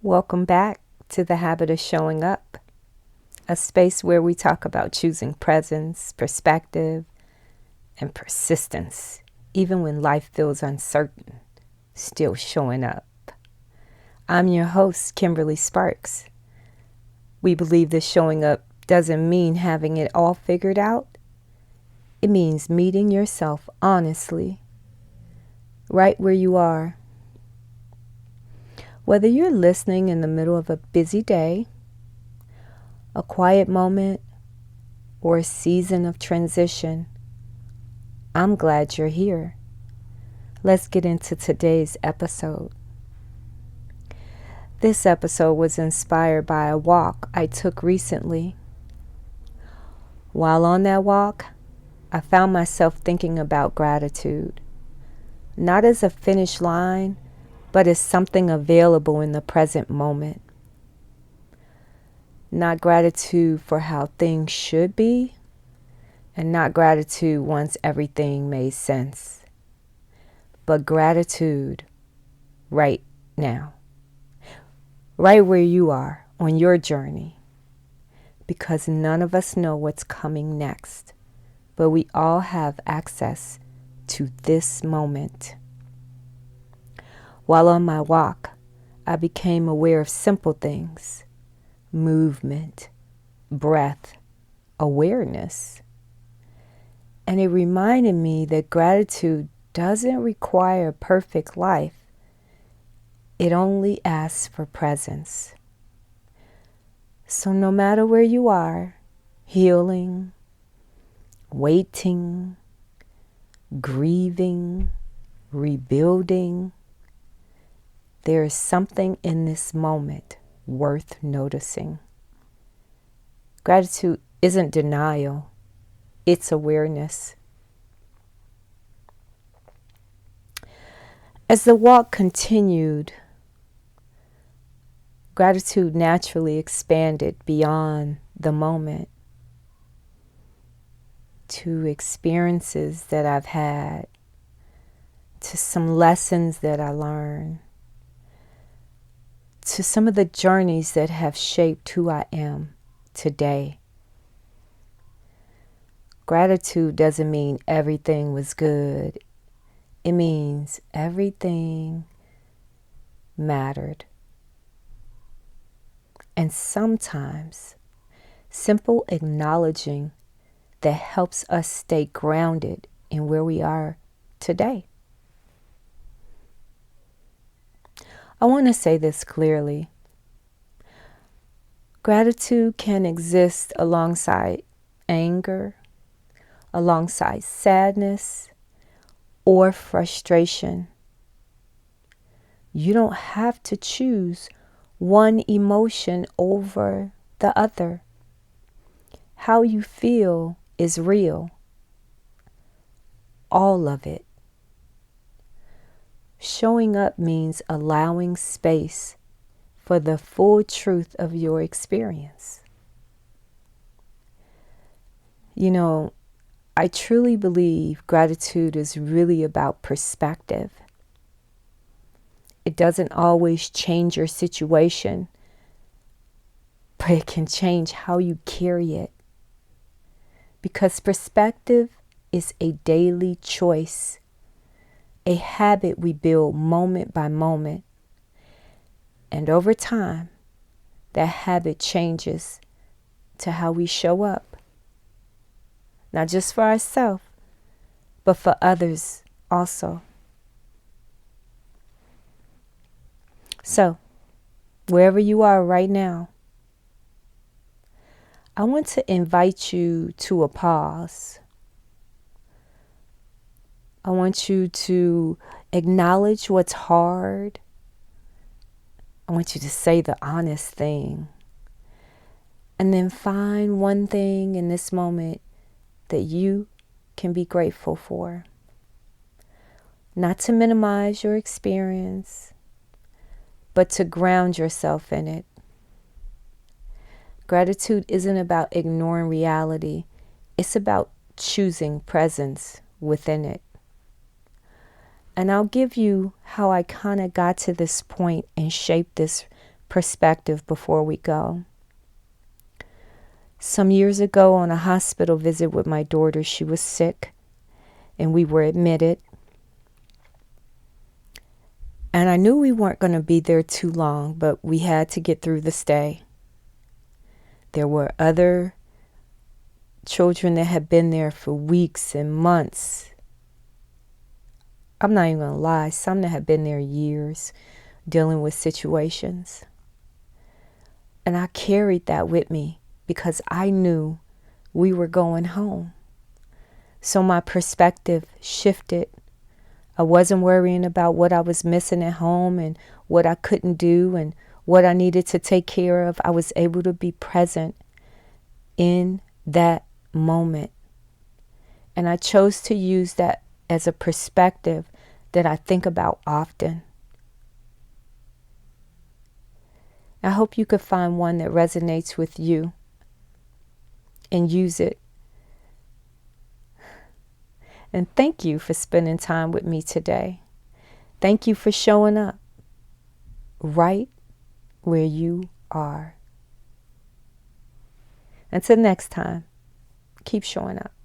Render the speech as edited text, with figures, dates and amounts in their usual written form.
Welcome back to the Habit of Showing Up, a space where we talk about choosing presence, perspective, and persistence, even when life feels uncertain, still showing up. I'm your host, Kimberly Sparks. We believe that showing up doesn't mean having it all figured out. It means meeting yourself honestly, right where you are. Whether you're listening in the middle of a busy day, a quiet moment, or a season of transition, I'm glad you're here. Let's get into today's episode. This episode was inspired by a walk I took recently. While on that walk, I found myself thinking about gratitude, not as a finish line, but as something available in the present moment. Not gratitude for how things should be, and not gratitude once everything made sense, but gratitude right now, right where you are on your journey, because none of us know what's coming next, but we all have access to this moment. While on my walk, I became aware of simple things: movement, breath, awareness. And it reminded me that gratitude doesn't require a perfect life. It only asks for presence. So no matter where you are, healing, waiting, grieving, rebuilding, there is something in this moment worth noticing. Gratitude isn't denial, it's awareness. As the walk continued, gratitude naturally expanded beyond the moment to experiences that I've had, to some lessons that I learned, to some of the journeys that have shaped who I am today. Gratitude doesn't mean everything was good. It means everything mattered. And sometimes simple acknowledging that helps us stay grounded in where we are today. I want to say this clearly. Gratitude can exist alongside anger, alongside sadness, or frustration. You don't have to choose one emotion over the other. How you feel is real. All of it. Showing up means allowing space for the full truth of your experience. You know, I truly believe gratitude is really about perspective. It doesn't always change your situation, but it can change how you carry it. Because perspective is a daily choice, a habit we build moment by moment. And over time, that habit changes to how we show up. Not just for ourselves, but for others also. So, wherever you are right now, I want to invite you to a pause. I want you to acknowledge what's hard. I want you to say the honest thing. And then find one thing in this moment that you can be grateful for. Not to minimize your experience, but to ground yourself in it. Gratitude isn't about ignoring reality. It's about choosing presence within it. And I'll give you how I kind of got to this point and shaped this perspective before we go. Some years ago on a hospital visit with my daughter, she was sick and we were admitted. And I knew we weren't going to be there too long, but we had to get through the stay. There were other children that had been there for weeks and months. I'm not even going to lie, some that had been there years dealing with situations. And I carried that with me because I knew we were going home. So my perspective shifted. I wasn't worrying about what I was missing at home and what I couldn't do and what I needed to take care of. I was able to be present in that moment. And I chose to use that as a perspective that I think about often. I hope you could find one that resonates with you and use it. And thank you for spending time with me today. Thank you for showing up right where you are. Until next time, keep showing up.